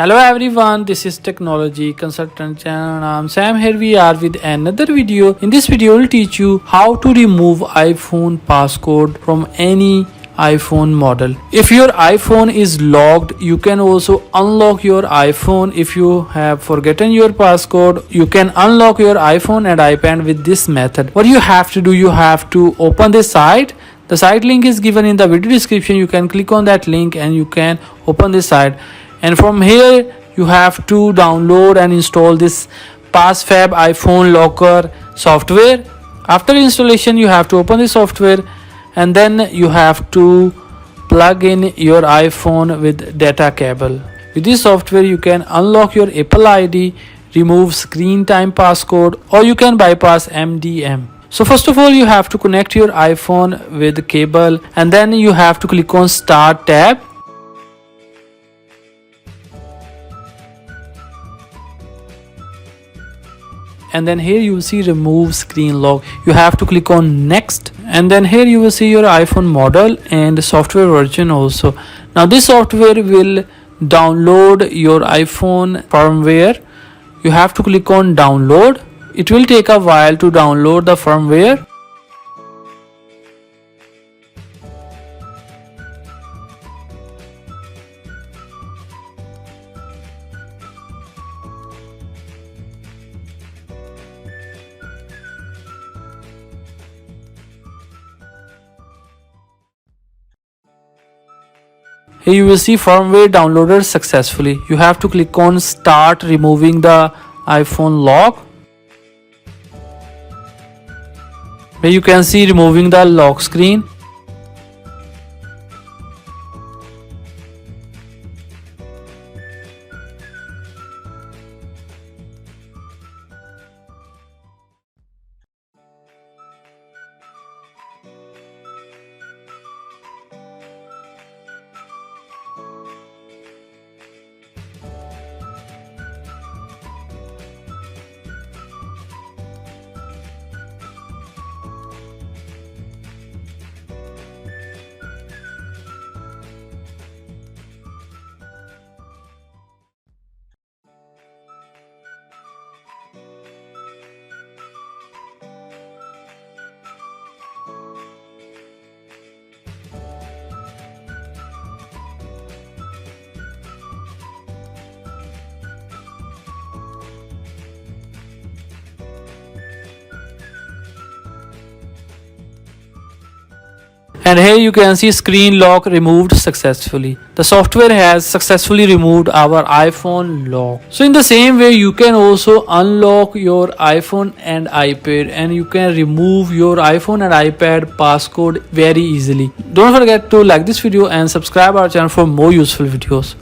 Hello everyone, this is Technology Consultant channel. I'm Sam. Here we are with another video. In this video, we'll teach you how to remove iPhone passcode from any iPhone model. If your iPhone is locked, you can also unlock your iPhone. If you have forgotten your passcode, you can unlock your iPhone and iPad with this method. What you have to do, you have to open this site. The site link is given in the video description. You can click on that link and you can open this site. And from here you have to download and install this PassFab iPhone locker software. After installation, you have to open the software and then you have to plug in your iPhone with data cable. With this software you can unlock your Apple ID, remove screen time passcode, or you can bypass MDM. So first of all, you have to connect your iPhone with the cable and then you have to click on Start tab. And then here you will see remove screen lock. You have to click on next, and then here you will see your iPhone model and software version also. Now this software will download your iPhone firmware. You have to click on download. It will take a while to download the firmware. Here you will see firmware downloaded successfully. You have to click on start removing the iPhone lock. Here you can see removing the lock screen. And here you can see screen lock removed successfully. The software has successfully removed our iPhone lock. So in the same way, you can also unlock your iPhone and iPad, and you can remove your iPhone and iPad passcode very easily. Don't forget to like this video and subscribe our channel for more useful videos.